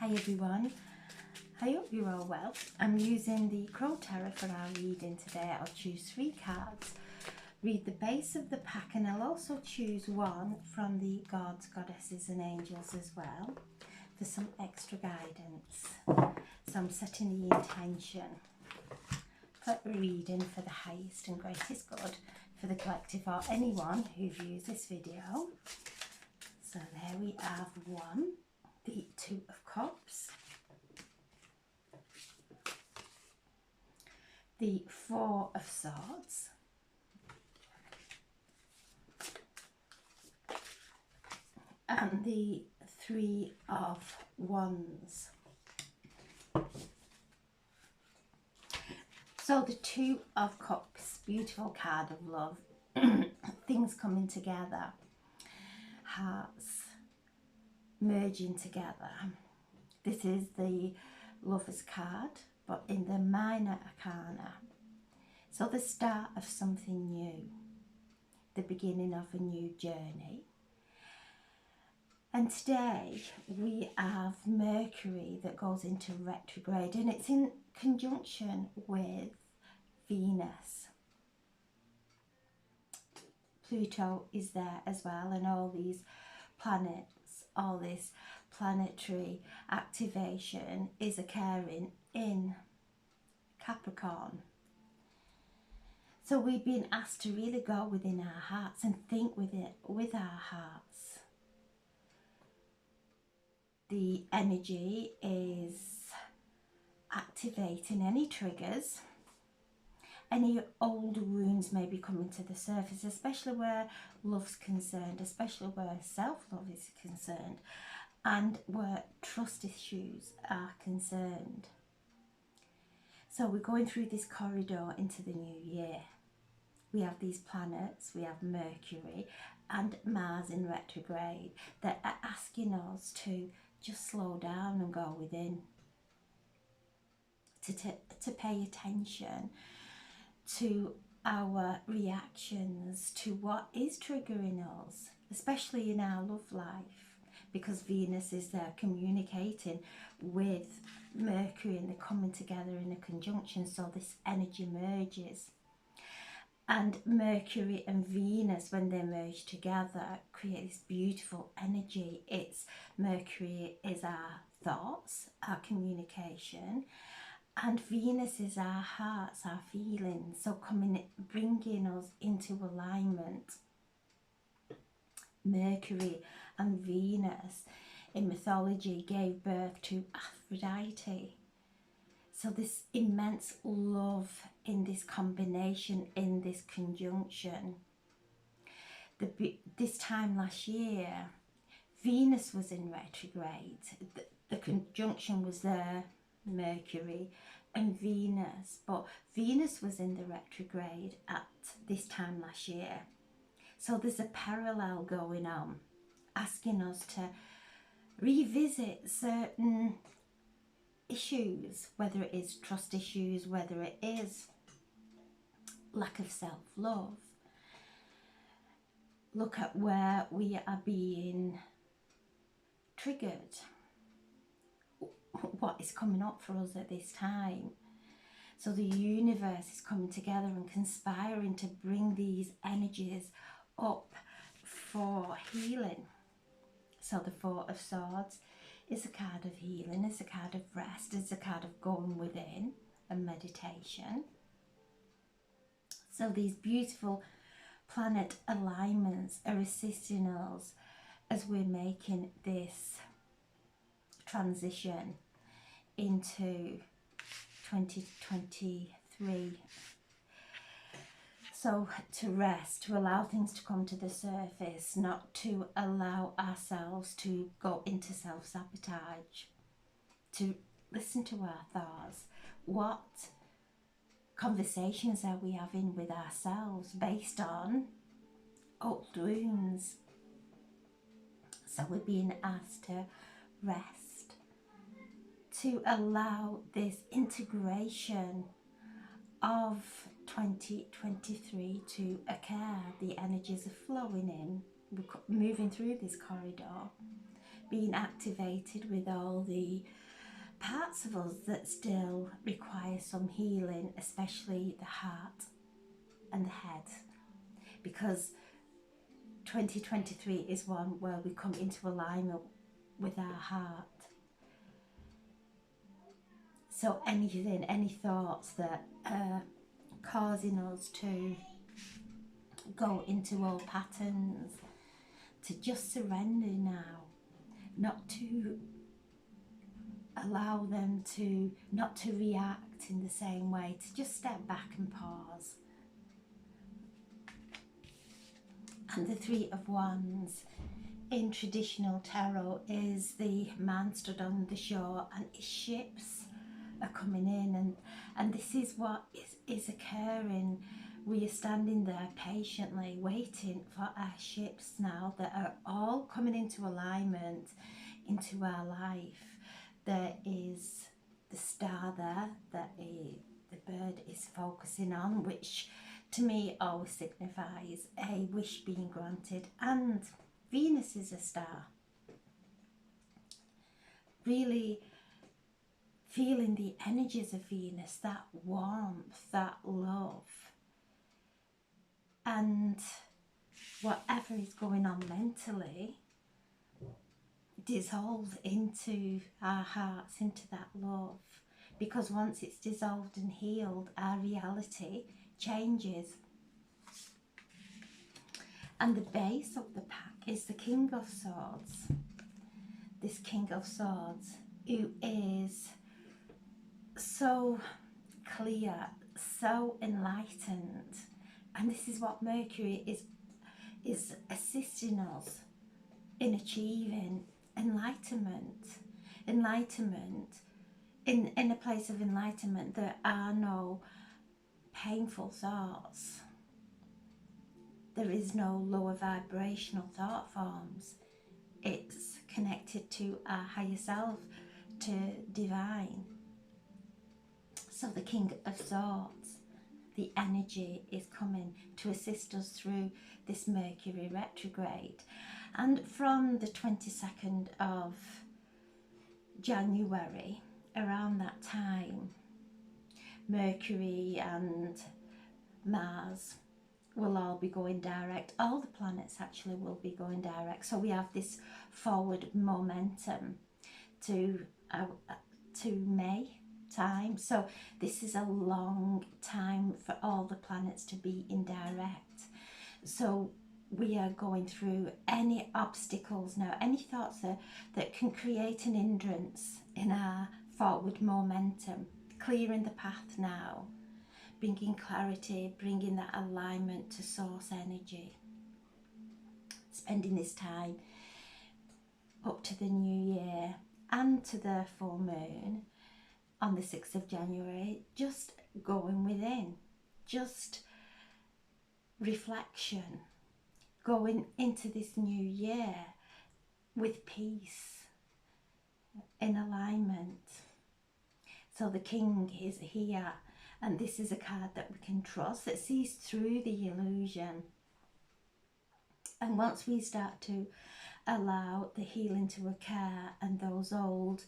Hi everyone, I hope you're all well. I'm using the Crow Tarot for our reading today. I'll choose 3 cards, read the base of the pack, and I'll also choose one from the gods, goddesses and angels as well for some extra guidance. So I'm setting the intention for reading for the highest and greatest good for the collective or anyone who views this video. So there we have 1, the 2 of Cups, the 4 of Swords, and the 3 of Wands. So the 2 of Cups, beautiful card of love, things coming together, hearts merging together. This is the Lover's card, but in the minor arcana. So the start of something new, the beginning of a new journey. And today we have Mercury that goes into retrograde, and it's in conjunction with Venus. Pluto is there as well, and all these planets, all this planetary activation is occurring in Capricorn. So we've been asked to really go within our hearts and think with our hearts. The energy is activating any triggers. Any old wounds may be coming to the surface, especially where love's concerned, especially where self-love is concerned, and where trust issues are concerned. So we're going through this corridor into the new year. We have these planets, we have Mercury and Mars in retrograde that are asking us to just slow down and go within, to pay attention to our reactions to what is triggering us, especially in our love life, because Venus is there communicating with Mercury and they're coming together in a conjunction, so this energy merges. And Mercury and Venus, when they merge together, create this beautiful energy. It's Mercury is our thoughts, our communication, and Venus is our hearts, our feelings. So bringing us into alignment. Mercury and Venus in mythology gave birth to Aphrodite. So this immense love in this combination, in this conjunction. This time last year, Venus was in retrograde. The conjunction was there, Mercury and Venus, but Venus was in the retrograde at this time last year. So there's a parallel going on, asking us to revisit certain issues, whether it is trust issues, whether it is lack of self-love. Look at where we are being triggered, what is coming up for us at this time. So the universe is coming together and conspiring to bring these energies up for healing. So the 4 of Swords is a card of healing, it's a card of rest, it's a card of going within and meditation. So these beautiful planet alignments are assisting us as we're making this transition into 2023. So to rest, to allow things to come to the surface, not to allow ourselves to go into self-sabotage, to listen to our thoughts. What conversations are we having with ourselves based on old wounds? So we're being asked to rest, to allow this integration of 2023 to occur. The energies are flowing in, we're moving through this corridor. being activated with all the parts of us that still require some healing, especially the heart and the head, because 2023 is one where we come into alignment with our heart. So anything, any thoughts that are causing us to go into old patterns, to just surrender now, not to allow them to, not to react in the same way, to just step back and pause. And the Three of Wands in traditional tarot is the man stood on the shore and his ships are coming in, and this is what is occurring. We are standing there patiently waiting for our ships now that are all coming into alignment into our life. There is the star there that the bird is focusing on, which to me always signifies a wish being granted, and Venus is a star. Really feeling the energies of Venus, that warmth, that love, and whatever is going on mentally dissolve into our hearts, into that love, because once it's dissolved and healed, our reality changes. And the base of the pack is the King of Swords. This King of Swords, who is so clear, so enlightened, and this is what Mercury is assisting us in achieving: enlightenment. In a place of enlightenment, there are no painful thoughts. There is no lower vibrational thought forms. It's connected to our higher self, to divine. So the King of Swords, the energy is coming to assist us through this Mercury retrograde. And from the 22nd of January, around that time, Mercury and Mars will all be going direct. All the planets actually will be going direct. So we have this forward momentum to May time. So this is a long time for all the planets to be in direct. So we are going through any obstacles now, any thoughts that can create an hindrance in our forward momentum, clearing the path now, bringing clarity, bringing that alignment to source energy. Spending this time up to the new year and to the full moon on the 6th of January, just going within, just reflection, going into this new year with peace, in alignment. So the King is here, and this is a card that we can trust, that sees through the illusion. And once we start to allow the healing to occur and those old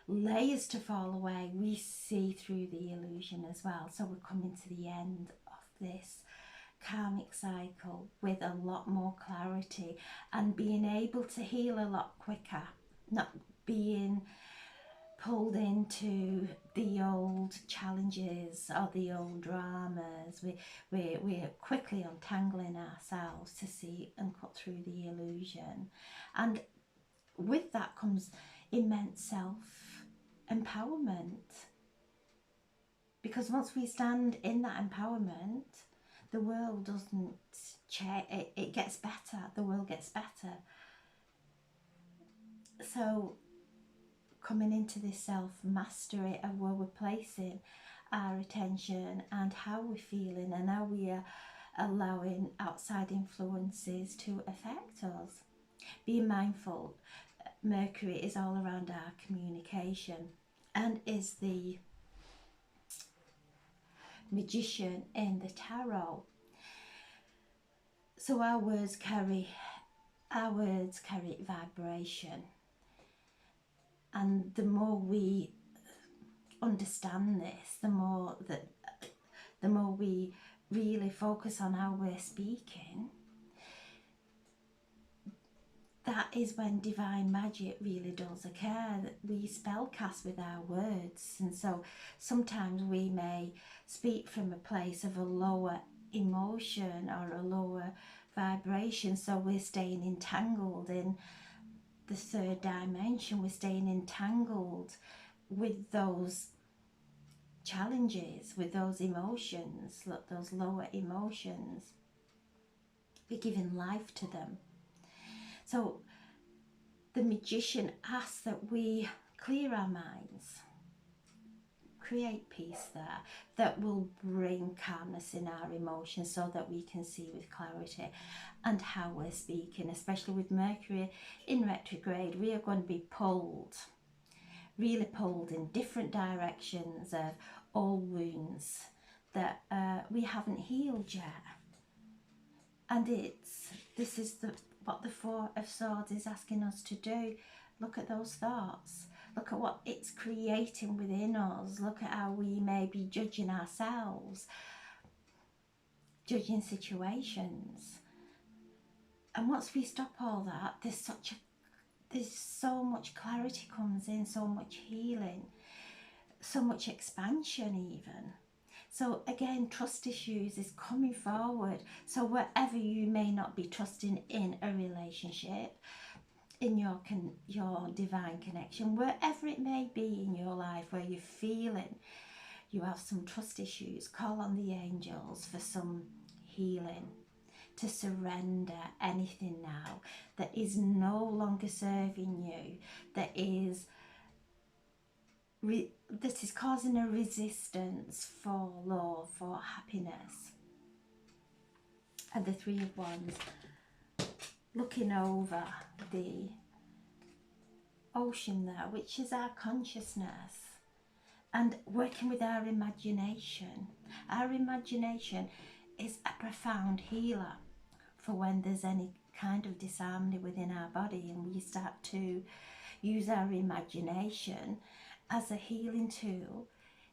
layers to fall away, we see through the illusion as well. So we're coming to the end of this karmic cycle with a lot more clarity and being able to heal a lot quicker, not being pulled into the old challenges or the old dramas. We're quickly untangling ourselves to see and cut through the illusion. And with that comes immense self-empowerment. Because once we stand in that empowerment, the world doesn't change, it gets better, the world gets better. So coming into this self-mastery of where we're placing our attention and how we're feeling and how we are allowing outside influences to affect us. Being mindful, Mercury is all around our communication and is the magician in the tarot. So our words carry vibration, And the more we understand this, the more we really focus on how we're speaking, that is when divine magic really does occur, that we spellcast with our words. And so sometimes we may speak from a place of a lower emotion or a lower vibration, so we're staying entangled in the third dimension, we're staying entangled with those challenges, with those emotions, those lower emotions. We're giving life to them. So the magician asks that we clear our minds, create peace there, that will bring calmness in our emotions so that we can see with clarity and how we're speaking. Especially with Mercury in retrograde, we are going to be pulled, really pulled in different directions of old wounds that we haven't healed yet. And this is what the Four of Swords is asking us to do. Look at those thoughts. Look at what it's creating within us. Look at how we may be judging ourselves, judging situations. And once we stop all that, there's so much clarity comes in, so much healing, so much expansion even. So again, trust issues is coming forward. So wherever you may not be trusting in a relationship, in your divine connection, wherever it may be in your life where you're feeling you have some trust issues, call on the angels for some healing, to surrender anything now that is no longer serving you, that is causing a resistance for love, for happiness. And the Three of Wands, looking over the ocean there, which is our consciousness, and working with our imagination. Our imagination is a profound healer for when there's any kind of disharmony within our body, and we start to use our imagination as a healing tool.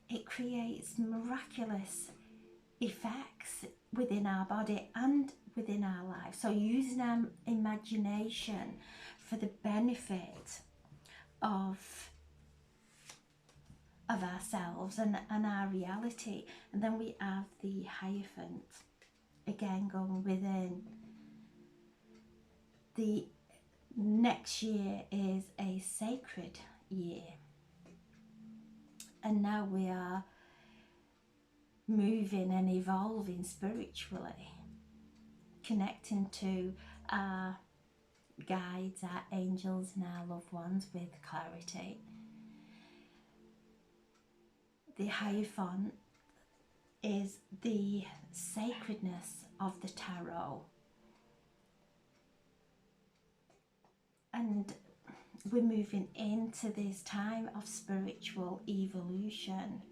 It creates miraculous effects within our body and within our life. So using our imagination for the benefit of ourselves and our reality. And then we have the Hierophant, again going within. The next year is a sacred year, and now we are moving and evolving spiritually, connecting to our guides, our angels and our loved ones with clarity. The Hierophant is the sacredness of the tarot, and we're moving into this time of spiritual evolution.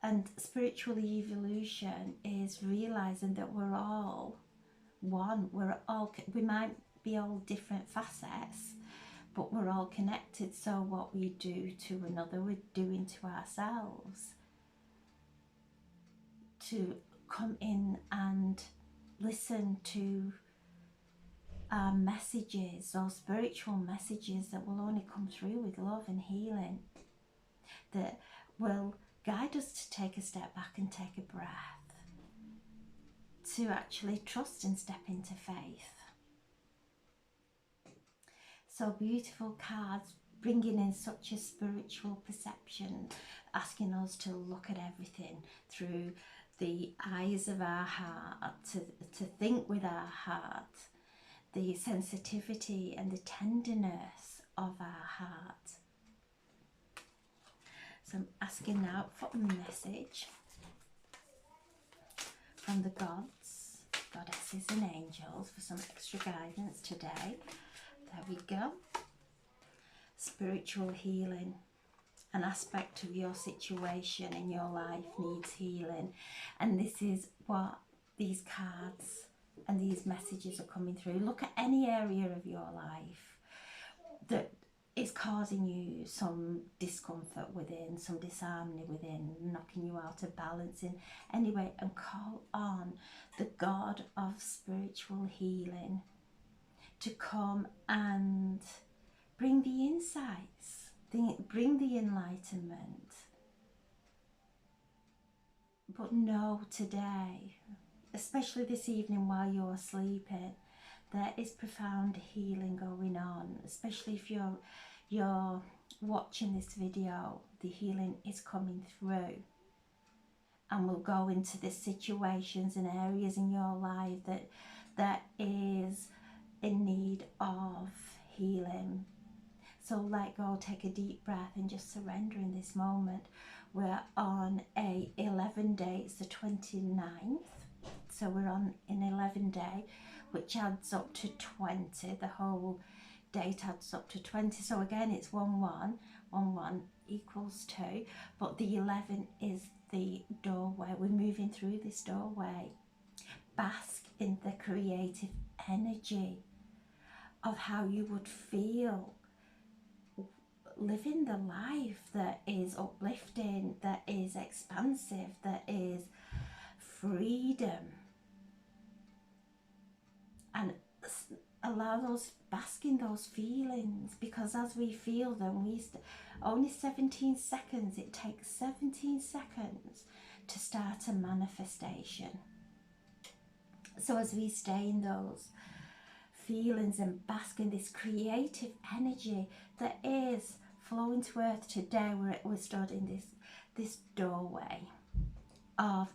And spiritual evolution is realizing that we're all one. We might be all different facets, but we're all connected. So what we do to another, we're doing to ourselves. To come in and listen to our messages, or spiritual messages that will only come through with love and healing, that will guide us to take a step back and take a breath, to actually trust and step into faith. So beautiful cards, bringing in such a spiritual perception, asking us to look at everything through the eyes of our heart, to think with our heart, the sensitivity and the tenderness of our heart. So I'm asking now for a message from the gods, goddesses and angels for some extra guidance today. There we go. Spiritual healing. An aspect of your situation in your life needs healing. And this is what these cards and these messages are coming through. Look at any area of your life that it's causing you some discomfort within, some disharmony within, knocking you out of balance in any way, and call on the God of spiritual healing to come and bring the insights, bring the enlightenment. But know today, especially this evening while you're sleeping, there is profound healing going on, especially if you're watching this video. The healing is coming through, and we'll go into the situations and areas in your life that is in need of healing. So let go, take a deep breath, and just surrender in this moment. We're on a 11 day, it's the 29th, so we're on an 11 day, which adds up to 20. The whole date adds up to 20. So again, it's 1 1, 1 1 equals 2, but the 11 is the doorway. We're moving through this doorway. Bask in the creative energy of how you would feel living the life that is uplifting, that is expansive, that is freedom. And allow those, bask in those feelings, because as we feel them, only 17 seconds, it takes 17 seconds to start a manifestation. So as we stay in those feelings and bask in this creative energy that is flowing to earth today, we're stood in this doorway of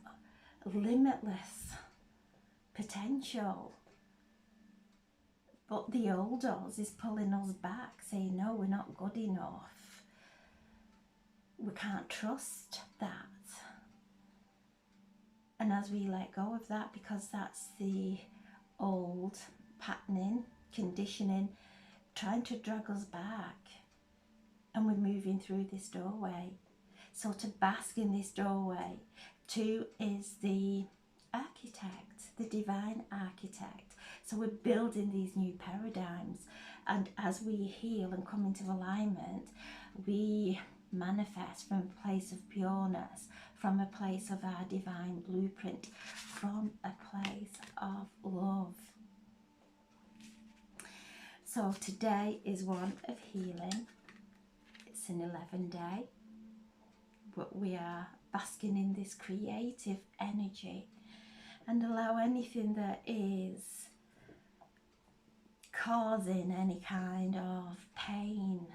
limitless potential. But the old us is pulling us back, saying, no, we're not good enough. We can't trust that. And as we let go of that, because that's the old patterning, conditioning, trying to drag us back, and we're moving through this doorway. So to bask in this doorway, 2 is the architect, the divine architect. So we're building these new paradigms, and as we heal and come into alignment, we manifest from a place of pureness, from a place of our divine blueprint, from a place of love. So today is one of healing. It's an 11 day, but we are basking in this creative energy, and allow anything that is causing any kind of pain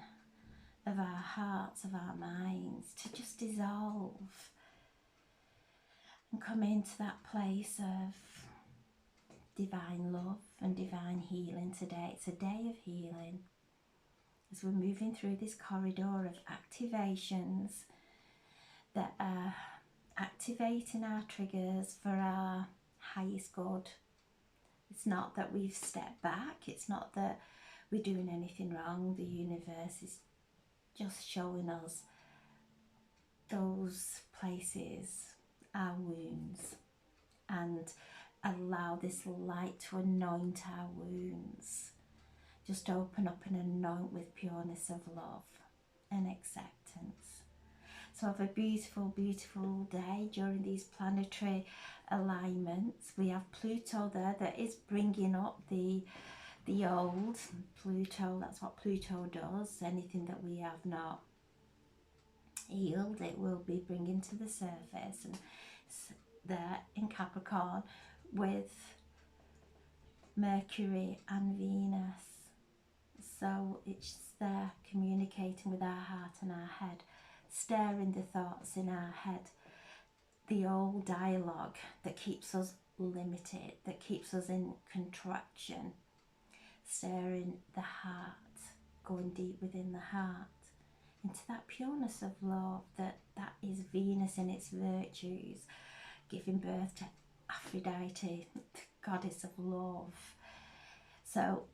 of our hearts, of our minds, to just dissolve and come into that place of divine love and divine healing today. It's a day of healing as we're moving through this corridor of activations that are activating our triggers for our highest good. It's not that we've stepped back, it's not that we're doing anything wrong. The universe is just showing us those places, our wounds, and allow this light to anoint our wounds. Just open up and anoint with pureness of love and acceptance. So have a beautiful, beautiful day during these planetary alignments. We have Pluto there that is bringing up the old. Pluto, that's what Pluto does. Anything that we have not healed, it will be bringing to the surface. And it's there in Capricorn with Mercury and Venus. So it's there communicating with our heart and our head, stirring the thoughts in our head, the old dialogue that keeps us limited, that keeps us in contraction, stirring the heart, going deep within the heart into that pureness of love, that is Venus in its virtues, giving birth to Aphrodite, the goddess of love. So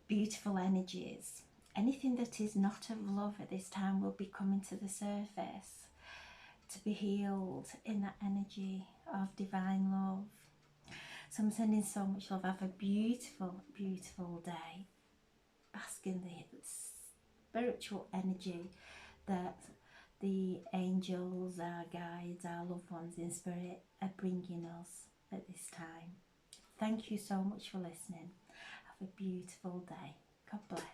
beautiful energies. Anything that is not of love at this time will be coming to the surface to be healed in that energy of divine love. So I'm sending so much love. Have a beautiful, beautiful day. Bask in spiritual energy that the angels, our guides, our loved ones in spirit are bringing us at this time. Thank you so much for listening. Have a beautiful day. God bless.